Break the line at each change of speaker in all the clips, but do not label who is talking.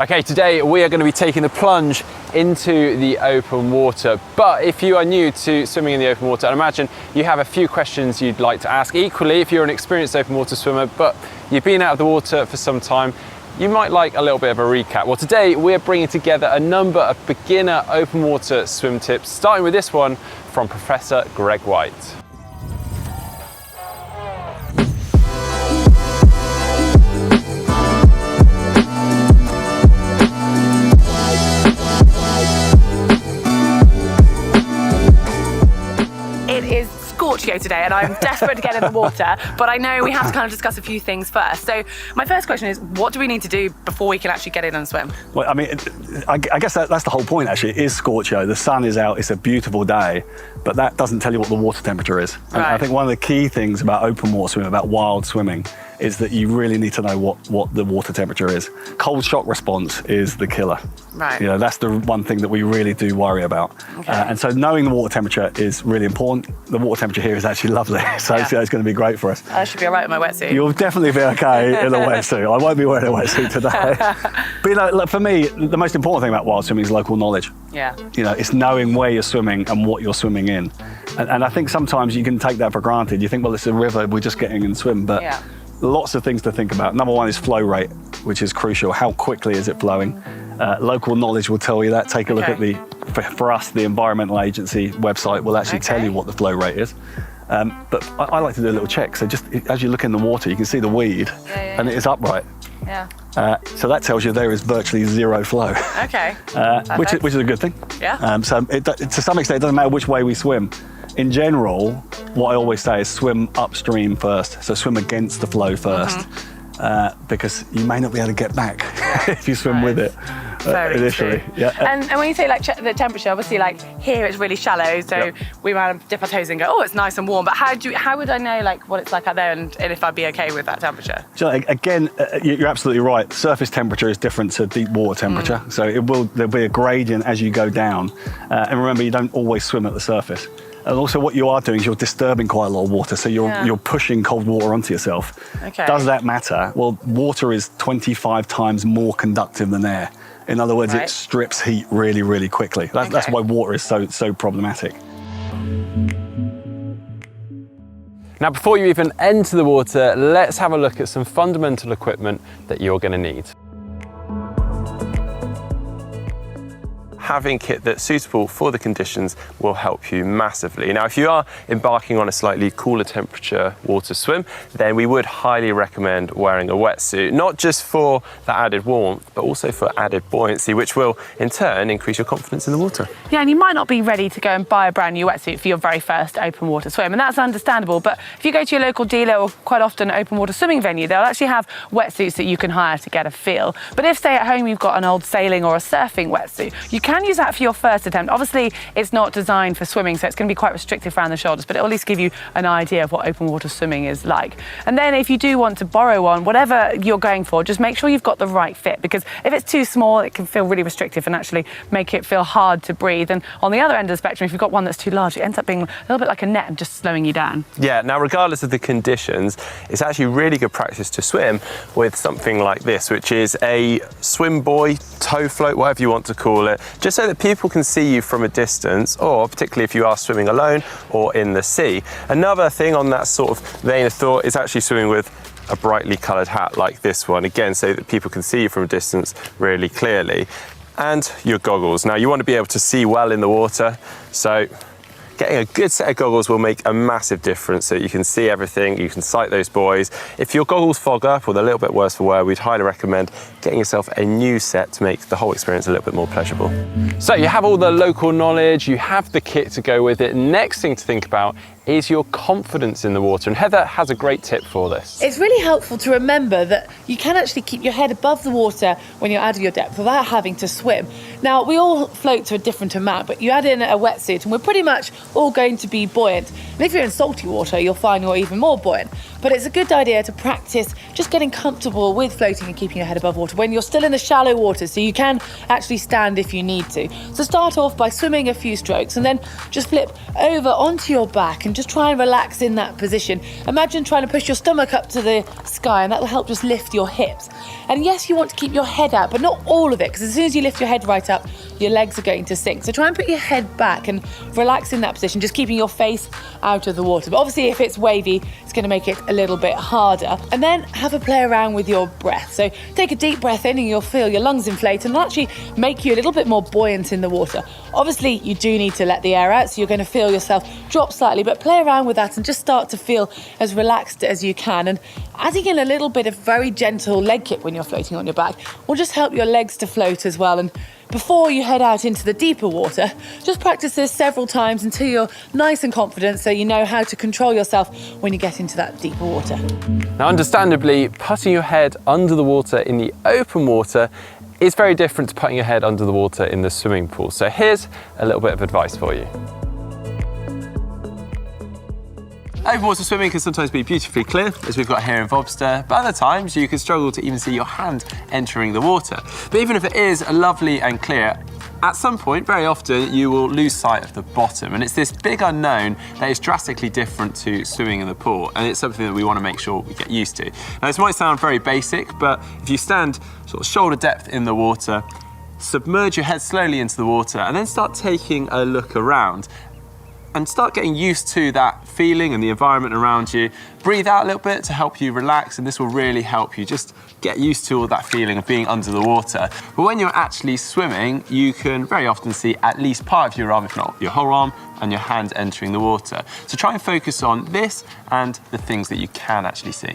Okay, today we are going to be taking the plunge into the open water. But if you are new to swimming in the open water, I imagine you have a few questions you'd like to ask. Equally, if you're an experienced open water swimmer, but you've been out of the water for some time, you might like a little bit of a recap. Well, today we're bringing together a number of beginner open water swim tips, starting with this one from Professor Greg White.
Scorchio today, and I'm desperate to get in the water, but I know we have to kind of discuss a few things first. So my first question is, what do we need to do before we can actually get in and swim?
Well, I mean, I guess that's the whole point, actually. It is Scorchio. The sun is out, it's a beautiful day, but that doesn't tell you what the water temperature is. And
right.
I think one of the key things about open water swimming, about wild swimming, is that you really need to know what the water temperature is. Cold shock response is the killer.
Right.
You know, that's the one thing that we really do worry about.
Okay.
And so knowing the water temperature is really important. The water temperature here is actually lovely, so it's going to be great for us.
I should be all right with my wetsuit.
You'll definitely be okay in a wetsuit. I won't be wearing a wetsuit today. But you know, look, for me, the most important thing about wild swimming is local knowledge.
Yeah.
You know, it's knowing where you're swimming and what you're swimming in. And I think sometimes you can take that for granted. You think, well, it's a river, we're just getting in and swim. But
yeah.
Lots of things to think about. Number one is flow rate, which is crucial. How quickly is it flowing? Local knowledge will tell you that. Take a look at for us, the Environmental Agency website will actually tell you what the flow rate is. But I like to do a little check. So just as you look in the water, you can see the weed and it is upright.
Yeah.
So that tells you there is virtually zero flow.
Okay.
which is a good thing.
Yeah.
So to some extent, it doesn't matter which way we swim. In general, what I always say is swim upstream first. So swim against the flow first, because you may not be able to get back if you swim with it initially.
True.
Yeah.
And when you say like check the temperature, obviously like here it's really shallow, so we might dip our toes in and go, oh, it's nice and warm. But how would I know like what it's like out there and if I'd be okay with that temperature?
So again, you're absolutely right. Surface temperature is different to deep water temperature. So there'll be a gradient as you go down. And remember, you don't always swim at the surface. And also what you are doing is you're disturbing quite a lot of water, so you're pushing cold water onto yourself.
Okay.
Does that matter? Well, water is 25 times more conductive than air. In other words, it strips heat really, really quickly. That's why water is so problematic.
Now, before you even enter the water, let's have a look at some fundamental equipment that you're going to need. Having kit that's suitable for the conditions will help you massively. Now, if you are embarking on a slightly cooler temperature water swim, then we would highly recommend wearing a wetsuit, not just for that added warmth, but also for added buoyancy, which will in turn increase your confidence in the water.
Yeah, and you might not be ready to go and buy a brand new wetsuit for your very first open water swim, and that's understandable. But if you go to your local dealer or quite often an open water swimming venue, they'll actually have wetsuits that you can hire to get a feel. But if, say, at home you've got an old sailing or a surfing wetsuit, you can use that for your first attempt. Obviously, it's not designed for swimming, so it's going to be quite restrictive around the shoulders, but it'll at least give you an idea of what open water swimming is like. And then if you do want to borrow one, whatever you're going for, just make sure you've got the right fit, because if it's too small, it can feel really restrictive and actually make it feel hard to breathe. And on the other end of the spectrum, if you've got one that's too large, it ends up being a little bit like a net and just slowing you down.
Yeah, now regardless of the conditions, it's actually really good practice to swim with something like this, which is a swim buoy, toe float, whatever you want to call it, just so that people can see you from a distance, or particularly if you are swimming alone or in the sea. Another thing on that sort of vein of thought is actually swimming with a brightly coloured hat like this one, again, so that people can see you from a distance really clearly. And your goggles. Now, you want to be able to see well in the water, so getting a good set of goggles will make a massive difference, so you can see everything, you can sight those buoys. If your goggles fog up or they're a little bit worse for wear, we'd highly recommend getting yourself a new set to make the whole experience a little bit more pleasurable. So you have all the local knowledge, you have the kit to go with it. Next thing to think about is your confidence in the water, and Heather has a great tip for this.
It's really helpful to remember that you can actually keep your head above the water when you're out of your depth without having to swim. Now, we all float to a different amount, but you add in a wetsuit and we're pretty much all going to be buoyant. And if you're in salty water, you'll find you're even more buoyant. But it's a good idea to practice just getting comfortable with floating and keeping your head above water when you're still in the shallow water, so you can actually stand if you need to. So start off by swimming a few strokes and then just flip over onto your back and just try and relax in that position. Imagine trying to push your stomach up to the sky, and that will help just lift your hips. And yes, you want to keep your head out, but not all of it, because as soon as you lift your head right up, your legs are going to sink. So try and put your head back and relax in that position, just keeping your face out of the water. But obviously if it's wavy, it's going to make it a little bit harder. And then have a play around with your breath. So take a deep breath in and you'll feel your lungs inflate, and it'll actually make you a little bit more buoyant in the water. Obviously you do need to let the air out, so you're going to feel yourself drop slightly, but play around with that and just start to feel as relaxed as you can. And adding in a little bit of very gentle leg kick when you're floating on your back will just help your legs to float as well. And before you head out into the deeper water, just practice this several times until you're nice and confident, so you know how to control yourself when you get into that deeper water.
Now, understandably, putting your head under the water in the open water is very different to putting your head under the water in the swimming pool. So here's a little bit of advice for you. Open water swimming can sometimes be beautifully clear, as we've got here in Vobster, but other times you can struggle to even see your hand entering the water. But even if it is lovely and clear, at some point, very often, you will lose sight of the bottom. And it's this big unknown that is drastically different to swimming in the pool. And it's something that we want to make sure we get used to. Now, this might sound very basic, but if you stand sort of shoulder depth in the water, submerge your head slowly into the water, and then start taking a look around, and start getting used to that feeling and the environment around you. Breathe out a little bit to help you relax, and this will really help you just get used to all that feeling of being under the water. But when you're actually swimming, you can very often see at least part of your arm, if not your whole arm, and your hand entering the water. So try and focus on this and the things that you can actually see.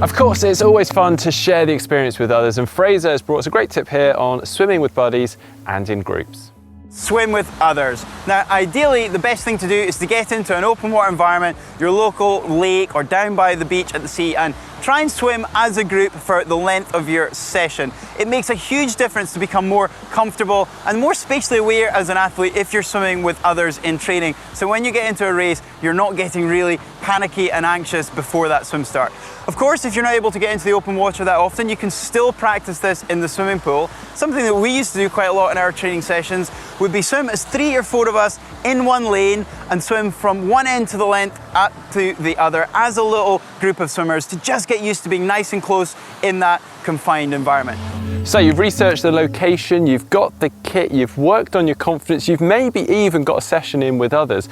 Of course, it's always fun to share the experience with others, and Fraser has brought us a great tip here on swimming with buddies and in groups.
Swim with others. Now, ideally, the best thing to do is to get into an open water environment, your local lake or down by the beach at the sea, and try and swim as a group for the length of your session. It makes a huge difference to become more comfortable and more spatially aware as an athlete if you're swimming with others in training. So when you get into a race, you're not getting really panicky and anxious before that swim start. Of course, if you're not able to get into the open water that often, you can still practice this in the swimming pool. Something that we used to do quite a lot in our training sessions would be swim as 3 or 4 of us in one lane and swim from one end to the length up to the other as a little group of swimmers to just get used to being nice and close in that confined environment.
So you've researched the location, you've got the kit, you've worked on your confidence, you've maybe even got a session in with others.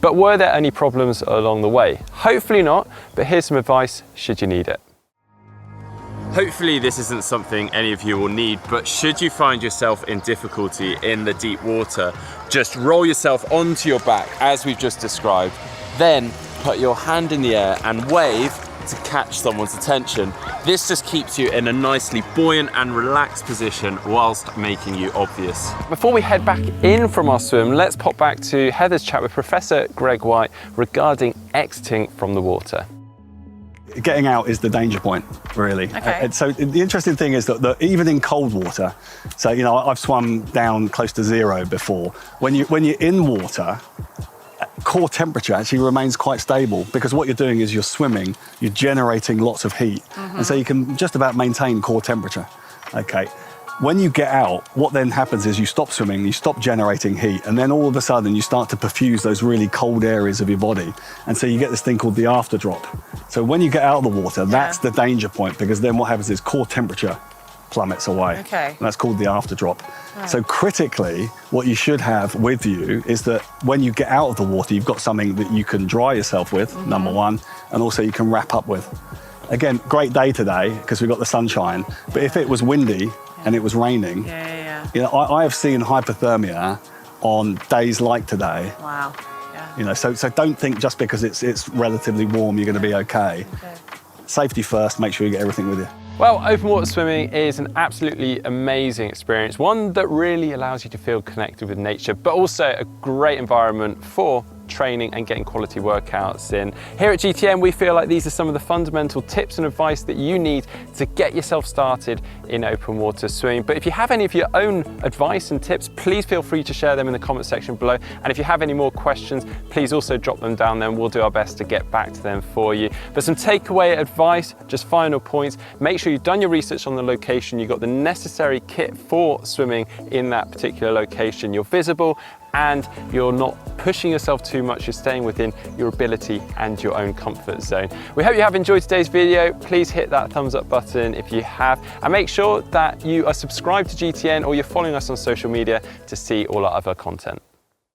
But were there any problems along the way? Hopefully not, but here's some advice should you need it. Hopefully this isn't something any of you will need, but should you find yourself in difficulty in the deep water, just roll yourself onto your back as we've just described, then put your hand in the air and wave to catch someone's attention. This just keeps you in a nicely buoyant and relaxed position whilst making you obvious. Before we head back in from our swim, let's pop back to Heather's chat with Professor Greg White regarding exiting from the water.
Getting out is the danger point, really.
Okay.
So the interesting thing is that even in cold water, so you know I've swum down close to 0 before. When you're in water, core temperature actually remains quite stable, because what you're doing is you're swimming, you're generating lots of heat, and so you can just about maintain core temperature. Okay. When you get out, what then happens is you stop swimming, you stop generating heat, and then all of a sudden you start to perfuse those really cold areas of your body. And so you get this thing called the after drop. So when you get out of the water, that's the danger point, because then what happens is core temperature plummets away.
Okay.
And that's called the after drop. Right. So critically, what you should have with you is that when you get out of the water, you've got something that you can dry yourself with, number one, and also you can wrap up with. Again, great day today, because we've got the sunshine, but if it was windy, and it was raining, you know, I have seen hypothermia on days like today.
Wow. Yeah.
You know, so don't think just because it's relatively warm you're going to be okay. Safety first, make sure you get everything with you.
Well, open water swimming is an absolutely amazing experience, one that really allows you to feel connected with nature, but also a great environment for training and getting quality workouts in. Here at GTN, we feel like these are some of the fundamental tips and advice that you need to get yourself started in open water swimming. But if you have any of your own advice and tips, please feel free to share them in the comment section below. And if you have any more questions, please also drop them down there and we'll do our best to get back to them for you. But some takeaway advice, just final points. Make sure you've done your research on the location, you've got the necessary kit for swimming in that particular location. You're visible and you're not pushing yourself too much, you're staying within your ability and your own comfort zone. We hope you have enjoyed today's video. Please hit that thumbs up button if you have, and make sure that you are subscribed to GTN or you're following us on social media to see all our other content.